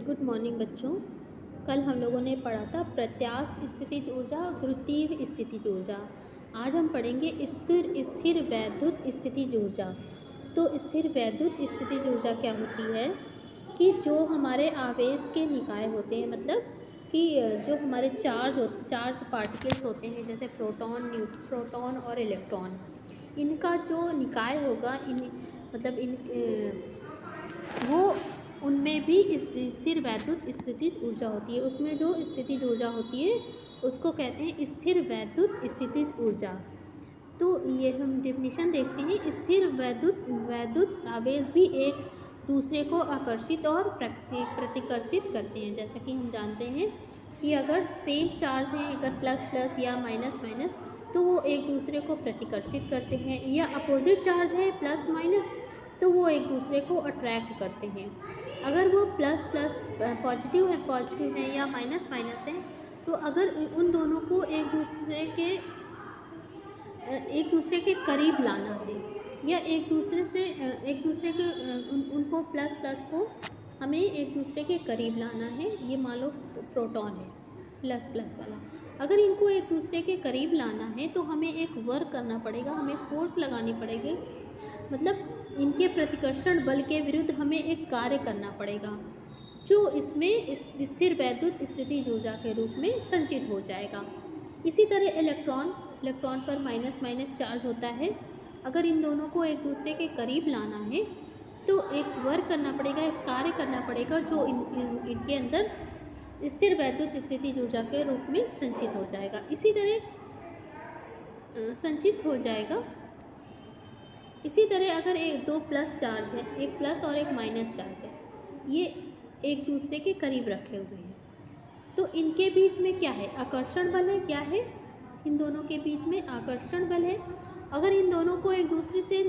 Good morning बच्चों। कल हम लोगों ने पढ़ा था प्रत्यास्थ स्थितिज ऊर्जा, गुरुत्वीय स्थितिज ऊर्जा। आज हम पढ़ेंगे स्थिर स्थिर वैद्युत स्थितिज ऊर्जा। तो स्थिर वैद्युत स्थितिज ऊर्जा क्या होती है कि जो हमारे आवेश के निकाय होते हैं, मतलब कि जो हमारे चार्ज पार्टिकल्स होते हैं, जैसे प्रोटॉन और इलेक्ट्रॉन, इनका जो निकाय होगा वो उनमें भी स्थिर वैद्युत स्थितिज ऊर्जा होती है। उसमें जो स्थितिज ऊर्जा होती है उसको कहते हैं स्थिर वैद्युत स्थितिज ऊर्जा। तो ये हम डेफिनेशन देखते हैं। स्थिर वैद्युत आवेश भी एक दूसरे को आकर्षित और प्रतिकर्षित करते हैं। जैसा कि हम जानते हैं कि अगर सेम चार्ज है, अगर प्लस प्लस या माइनस माइनस, तो वो एक दूसरे को प्रतिकर्षित करते हैं, या अपोजिट चार्ज है प्लस माइनस, तो वो एक दूसरे को अट्रैक्ट करते हैं। अगर वो प्लस प्लस पॉजिटिव है या माइनस माइनस है, तो अगर उन दोनों को एक दूसरे के करीब लाना है, या एक दूसरे के उनको प्लस प्लस को हमें एक दूसरे के करीब लाना है। ये मान लो प्रोटॉन है, प्लस प्लस वाला। अगर इनको एक दूसरे के करीब लाना है तो हमें एक वर्क करना पड़ेगा, हमें फोर्स लगानी पड़ेगी, मतलब इनके प्रतिकर्षण बल के विरुद्ध हमें एक कार्य करना पड़ेगा, जो इसमें स्थिर वैद्युत स्थितिज ऊर्जा के रूप में संचित हो जाएगा। इसी तरह इलेक्ट्रॉन पर माइनस माइनस चार्ज होता है। अगर इन दोनों को एक दूसरे के करीब लाना है तो एक वर्क करना पड़ेगा, एक कार्य करना पड़ेगा, जो इनके अंदर स्थिर वैद्युत स्थितिज ऊर्जा के रूप में संचित हो जाएगा। इसी तरह अगर दो प्लस चार्ज है, एक प्लस और एक माइनस चार्ज है, ये एक दूसरे के करीब रखे हुए हैं, तो इनके बीच में क्या है? आकर्षण बल है। क्या है? इन दोनों के बीच में आकर्षण बल है। अगर इन दोनों को एक दूसरे से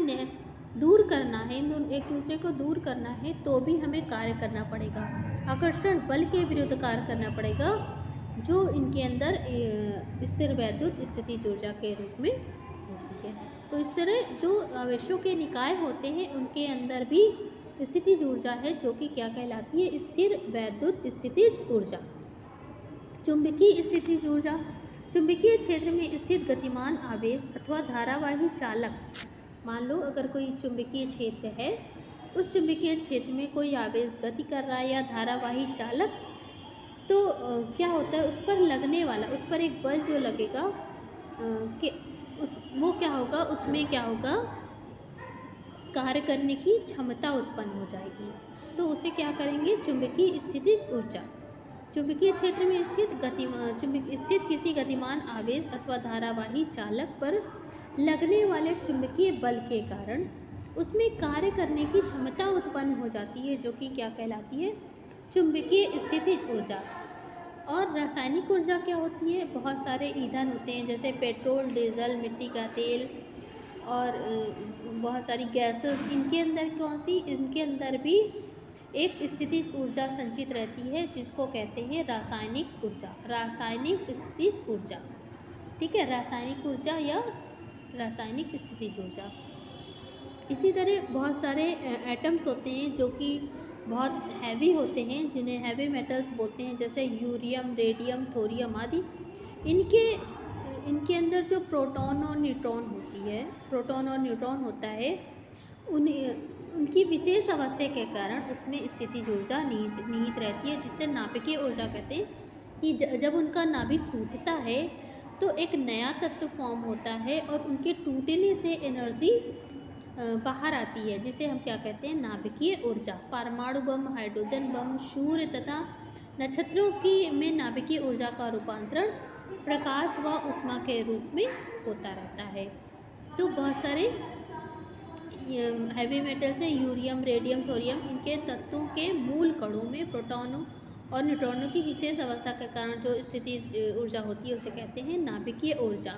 दूर करना है, एक दूसरे को दूर करना है, तो भी हमें कार्य करना पड़ेगा, आकर्षण बल के विरुद्ध कार्य करना पड़ेगा, जो इनके अंदर स्थिर वैद्युत स्थितिज ऊर्जा के रूप में होती है। तो इस तरह जो आवेशों के निकाय होते हैं उनके अंदर भी स्थितिज ऊर्जा है, जो कि क्या कहलाती है? स्थिर वैद्युत स्थितिज ऊर्जा। चुंबकीय स्थितिज ऊर्जा। चुंबकीय क्षेत्र में स्थित गतिमान आवेश अथवा धारावाही चालक, मान लो अगर कोई चुंबकीय क्षेत्र है, उस चुंबकीय क्षेत्र में कोई आवेश गति कर रहा है या धारावाही चालक, तो क्या होता है? उस पर लगने वाला, उस पर एक बल जो लगेगा कि वो क्या होगा, उसमें क्या होगा? कार्य करने की क्षमता उत्पन्न हो जाएगी। तो उसे क्या करेंगे? चुंबकीय स्थितिज ऊर्जा। चुंबकीय क्षेत्र में स्थित किसी गतिमान आवेश अथवा धारावाही चालक पर लगने वाले चुंबकीय बल के कारण उसमें कार्य करने की क्षमता उत्पन्न हो जाती है, जो कि क्या कहलाती है? चुंबकीय स्थितिज ऊर्जा। और रासायनिक ऊर्जा क्या होती है? बहुत सारे ईंधन होते हैं, जैसे पेट्रोल, डीजल, मिट्टी का तेल और बहुत सारी गैसेस। इनके अंदर भी एक स्थितिज ऊर्जा संचित रहती है, जिसको कहते हैं रासायनिक ऊर्जा, रासायनिक स्थितिज ऊर्जा। ठीक है, रासायनिक ऊर्जा या रासायनिक स्थितिज ऊर्जा। इसी तरह बहुत सारे एटम्स होते हैं जो कि बहुत हैवी होते हैं, जिन्हें हैवी मेटल्स बोलते हैं, जैसे यूरियम, रेडियम, थोरियम आदि। इनके अंदर जो प्रोटॉन और न्यूट्रॉन होता है, उनकी विशेष अवस्था के कारण उसमें स्थितिज ऊर्जा निहित रहती है, जिससे नाभिकीय ऊर्जा कहते हैं। कि जब उनका नाभिक टूटता है तो एक नया तत्व फॉर्म होता है, और उनके टूटने से एनर्जी बाहर आती है, जिसे हम क्या कहते हैं? नाभिकीय ऊर्जा। परमाणु बम, हाइड्रोजन बम, सूर्य तथा नक्षत्रों में नाभिकीय ऊर्जा का रूपांतरण प्रकाश व ऊष्मा के रूप में होता रहता है। तो बहुत सारे हैवी मेटल्स हैं, यूरियम, रेडियम, थोरियम, इनके तत्वों के मूल कणों में प्रोटॉनों और न्यूट्रॉनों की विशेष अवस्था के कारण जो स्थितिज ऊर्जा होती है उसे कहते हैं नाभिकीय ऊर्जा।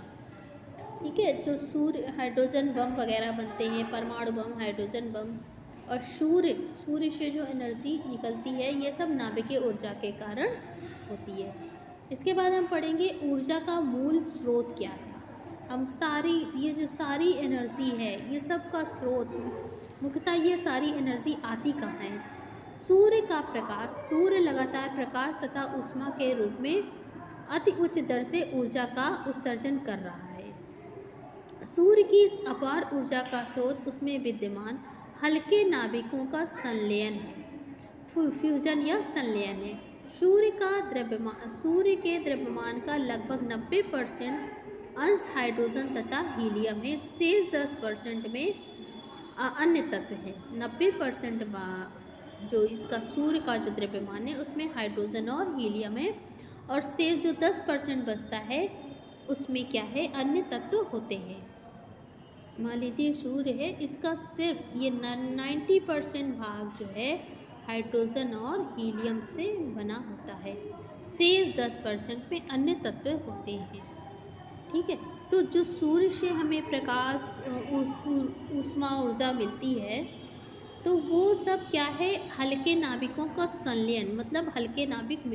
ठीक है, जो सूर्य, हाइड्रोजन बम वगैरह बनते हैं, परमाणु बम, हाइड्रोजन बम, और सूर्य से जो एनर्जी निकलती है, ये सब नाभिकीय ऊर्जा के कारण होती है। इसके बाद हम पढ़ेंगे ऊर्जा का मूल स्रोत क्या है। ये जो सारी एनर्जी है, ये सब का स्रोत मुख्यतः ये सारी एनर्जी आती कहाँ है? सूर्य का प्रकाश सूर्य लगातार प्रकाश तथा ऊष्मा के रूप में अति उच्च दर से ऊर्जा का उत्सर्जन कर रहा है। सूर्य की इस अपार ऊर्जा का स्रोत उसमें विद्यमान हल्के नाभिकों का संलयन है, फ्यूजन या संलयन है। सूर्य के द्रव्यमान का लगभग 90% अंश हाइड्रोजन तथा हीलियम है। शेष 10% में अन्य तत्व है। 90% जो इसका सूर्य का जो द्रव्यमान है उसमें हाइड्रोजन और हीलियम है, और शेष जो 10% बचता है उसमें क्या है, अन्य तत्व होते हैं। मान लीजिए सूर्य है, इसका सिर्फ ये 90% भाग जो है हाइड्रोजन और हीलियम से बना होता है। शेष 10% में अन्य तत्व होते हैं। ठीक है, तो जो सूर्य से हमें प्रकाश ऊष्मा ऊर्जा मिलती है, तो वो सब क्या है, हल्के नाभिकों का संलयन, मतलब हल्के नाभिक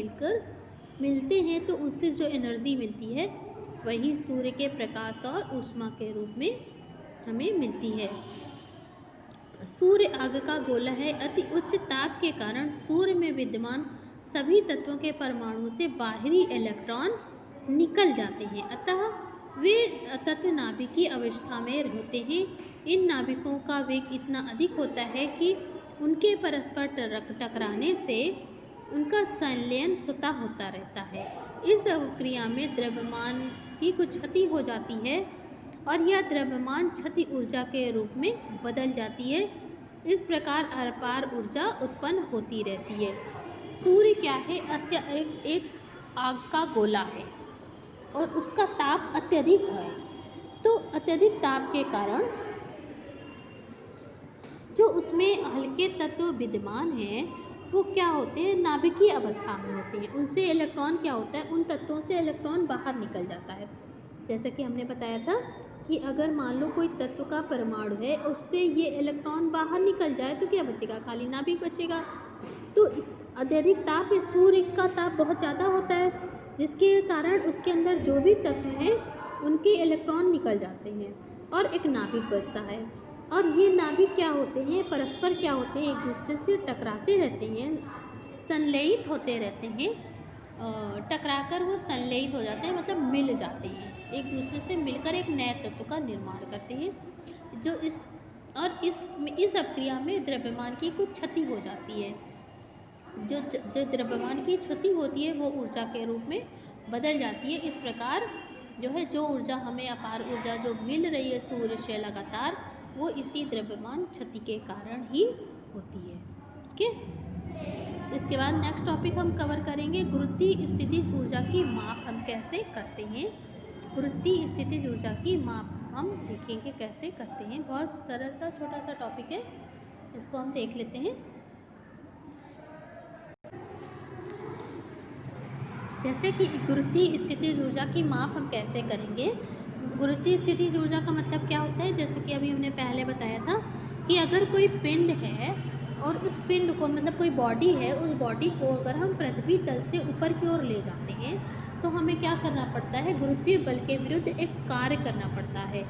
मिलते हैं तो उससे जो एनर्जी मिलती है वही सूर्य के प्रकाश और ऊष्मा के रूप में हमें मिलती है। सूर्य आग का गोला है। अति उच्च ताप के कारण सूर्य में विद्यमान सभी तत्वों के परमाणु से बाहरी इलेक्ट्रॉन निकल जाते हैं, अतः वे तत्व नाभिकीय अवस्था में होते हैं। इन नाभिकों का वेग इतना अधिक होता है कि उनके परस्पर टकराने से उनका संलयन स्वतः होता रहता है। इस अवक्रिया में द्रव्यमान की कुछ क्षति हो जाती है और यह द्रव्यमान क्षति ऊर्जा के रूप में बदल जाती है। इस प्रकार अपार ऊर्जा उत्पन्न होती रहती है। सूर्य क्या है, एक आग का गोला है और उसका ताप अत्यधिक है। तो अत्यधिक ताप के कारण जो उसमें हल्के तत्व विद्यमान हैं वो क्या होते हैं, नाभिकीय अवस्था में होते हैं। उनसे इलेक्ट्रॉन क्या होता है, उन तत्वों से इलेक्ट्रॉन बाहर निकल जाता है। जैसा कि हमने बताया था कि अगर मान लो कोई तत्व का परमाणु है, उससे ये इलेक्ट्रॉन बाहर निकल जाए तो क्या बचेगा, खाली नाभिक बचेगा। तो अत्यधिक ताप में सूर्य का ताप बहुत ज़्यादा होता है, जिसके कारण उसके अंदर जो भी तत्व हैं उनके इलेक्ट्रॉन निकल जाते हैं और एक नाभिक बचता है। और ये नाभिक क्या होते हैं, परस्पर क्या होते हैं, एक दूसरे से टकराते रहते हैं, संलयित होते रहते हैं। टकराकर वो संलयित हो जाते हैं, मतलब मिल जाते हैं, एक दूसरे से मिलकर एक नए तत्व का निर्माण करते हैं। जो इस अपक्रिया में द्रव्यमान की कुछ क्षति हो जाती है। जो द्रव्यमान की क्षति होती है वो ऊर्जा के रूप में बदल जाती है। इस प्रकार जो है, जो ऊर्जा हमें अपार ऊर्जा जो मिल रही है सूर्य से लगातार, वो इसी द्रव्यमान क्षति के कारण ही होती है। ठीक है, इसके बाद नेक्स्ट टॉपिक हम कवर करेंगे, गुरुत्वीय स्थितिज ऊर्जा की माप हम कैसे करते हैं। गुरुत्वीय स्थितिज ऊर्जा की माप हम देखेंगे कैसे करते हैं। बहुत सरल सा छोटा सा टॉपिक है, इसको हम देख लेते हैं। जैसे कि गुरुत्वीय स्थितिज ऊर्जा की माप हम कैसे करेंगे। गुरुत्वीय स्थितिज ऊर्जा का मतलब क्या होता है, जैसे कि अभी हमने पहले बताया था कि अगर कोई पिंड है और उस पिंड को, मतलब कोई बॉडी है, उस बॉडी को अगर हम पृथ्वी तल से ऊपर की ओर ले जाते हैं तो हमें क्या करना पड़ता है, गुरुत्वीय बल के विरुद्ध एक कार्य करना पड़ता है।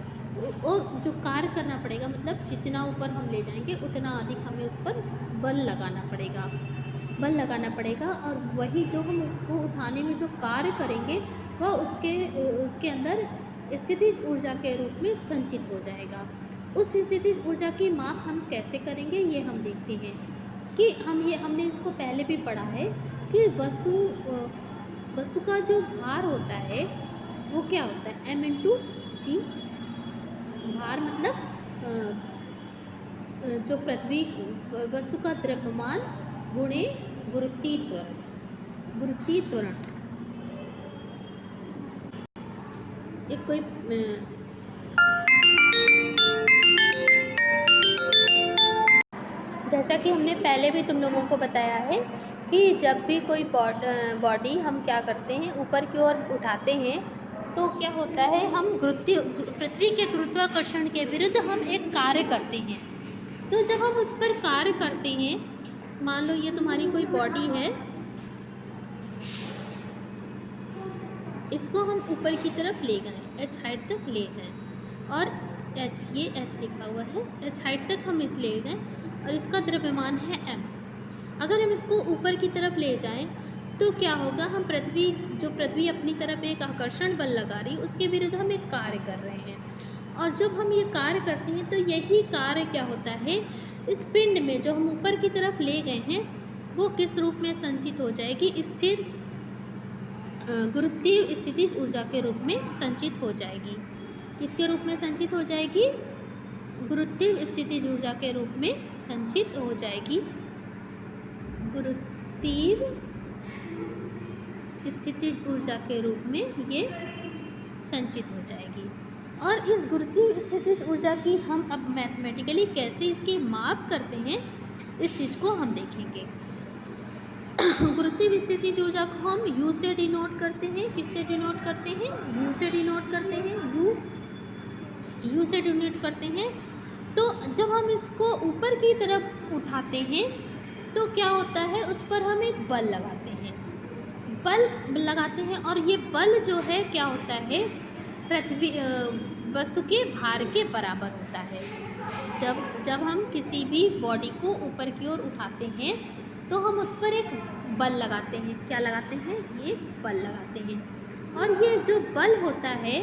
और जो कार्य करना पड़ेगा, मतलब जितना ऊपर हम ले जाएंगे उतना अधिक हमें उस पर बल लगाना पड़ेगा। और वही जो हम उसको उठाने में जो कार्य करेंगे वह उसके अंदर स्थितिज ऊर्जा के रूप में संचित हो जाएगा। उस स्थितिज ऊर्जा की माप हम कैसे करेंगे, ये हम देखते हैं कि हमने इसको पहले भी पढ़ा है कि वस्तु का जो भार होता है वो क्या होता है, m/g। भार मतलब जो पृथ्वी वस्तु का द्रव्यमान गुणे गुरुत्वीय त्वरण। एक कोई जैसा कि हमने पहले भी तुम लोगों को बताया है कि जब भी कोई बॉडी हम क्या करते हैं, ऊपर की ओर उठाते हैं तो क्या होता है, हम पृथ्वी के गुरुत्वाकर्षण के विरुद्ध हम एक कार्य करते हैं। तो जब हम उस पर कार्य करते हैं, मान लो ये तुम्हारी कोई बॉडी है, इसको हम ऊपर की तरफ ले गए, h हाइट तक ले जाएं, और h लिखा हुआ है, h हाइट तक हम इस ले गए और इसका द्रव्यमान है m। अगर हम इसको ऊपर की तरफ ले जाएं तो क्या होगा, हम पृथ्वी अपनी तरफ एक आकर्षण बल लगा रही, उसके विरुद्ध हम एक कार्य कर रहे हैं। और जब हम ये कार्य करते हैं तो यही कार्य क्या होता है, इस पिंड में जो हम ऊपर की तरफ ले गए हैं वो किस रूप में संचित हो जाएगी, स्थिर गुरुत्वीय स्थितिज ऊर्जा के रूप में संचित हो जाएगी। किसके रूप में संचित हो जाएगी, गुरुत्वीय स्थितिज ऊर्जा के रूप में संचित हो जाएगी। गुरुत्वीय स्थितिज ऊर्जा के रूप में ये संचित हो जाएगी। और इस गुरुत्वीय स्थितिज ऊर्जा की हम अब मैथमेटिकली कैसे इसकी माप करते हैं, इस चीज़ को हम देखेंगे। गुरुत्वीय स्थितिज ऊर्जा को हम U से डिनोट करते हैं। किससे डिनोट करते हैं, U से डिनोट करते हैं। U से डिनोट करते हैं। तो जब हम इसको ऊपर की तरफ उठाते हैं तो क्या होता है, उस पर हम एक बल लगाते हैं, और ये बल जो है क्या होता है, पृथ्वी वस्तु के भार के बराबर होता है। जब हम किसी भी बॉडी को ऊपर की ओर उठाते हैं तो हम उस पर एक बल लगाते हैं। क्या लगाते हैं, ये बल लगाते हैं। और ये जो बल होता है,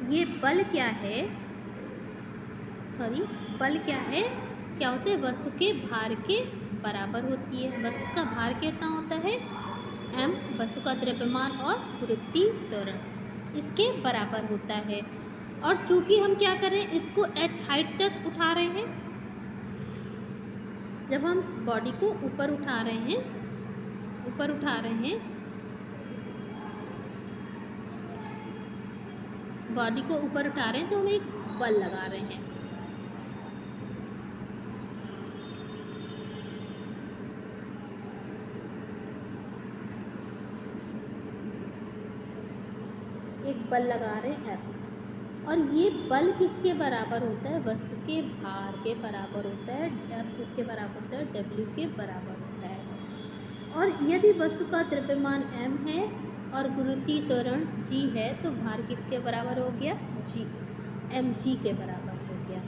ये बल क्या है, क्या होते हैं, वस्तु के भार के बराबर होती है। वस्तु का भार कितना होता है, m, वस्तु का द्रव्यमान और गुरुत्वीय त्वरण इसके बराबर होता है। और चूंकि हम क्या करें, इसको h हाइट तक उठा रहे हैं, जब हम बॉडी को ऊपर उठा रहे हैं तो हम एक बल लगा रहे हैं। एक बल लगा रहे हैं F, और ये बल किसके बराबर होता है, वस्तु के भार के बराबर होता है। F किसके बराबर होता है, W के बराबर होता है। और यदि वस्तु का द्रव्यमान m है और गुरुत्वीय त्वरण g है तो भार किसके बराबर हो गया, g, mg के बराबर हो गया।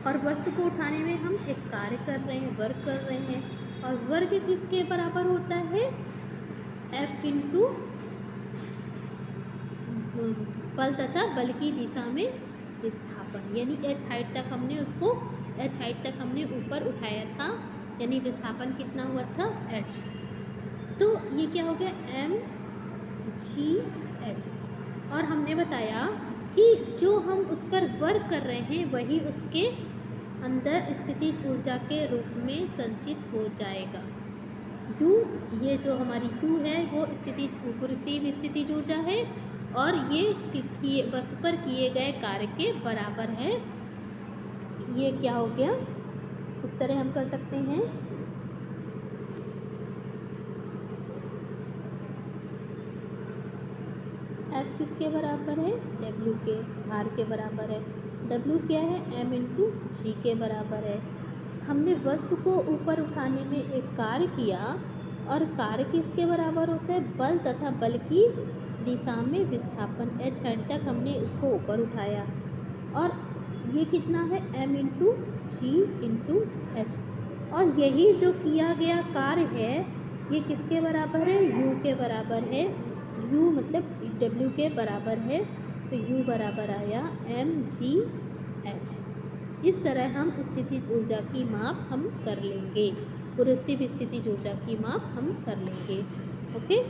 और वस्तु को उठाने में हम एक कार्य कर रहे हैं, वर्क कर रहे हैं, और वर्ग किसके बराबर होता है, F इंटू बल तथा बल की दिशा में विस्थापन, यानी h हाइट तक हमने ऊपर उठाया था, यानी विस्थापन कितना हुआ था, h। तो ये क्या हो गया, mgh। और हमने बताया कि जो हम उस पर वर्क कर रहे हैं वही उसके अंदर स्थितिज ऊर्जा के रूप में संचित हो जाएगा। U, ये जो हमारी U है वो गुरुत्वीय स्थितिज ऊर्जा है, और ये वस्तु पर किए गए कार्य के बराबर है। ये क्या हो गया, इस तरह हम कर सकते हैं। F किसके बराबर है, W के भार के बराबर है। W क्या है, m इंटू जी के बराबर है। हमने वस्तु को ऊपर उठाने में एक कार्य किया, और कार्य किसके बराबर होता है, बल तथा बल की दिशा में विस्थापन, h हाइट तक हमने उसको ऊपर उठाया, और ये कितना है, m इंटू जी इंटू एच। और यही जो किया गया कार्य है ये किसके बराबर है, u के बराबर है। u मतलब w के बराबर है, तो u बराबर आया mgh। इस तरह हम स्थितिज ऊर्जा की माप हम कर लेंगे, गुरुत्वीय स्थितिज ऊर्जा की माप हम कर लेंगे। ओके।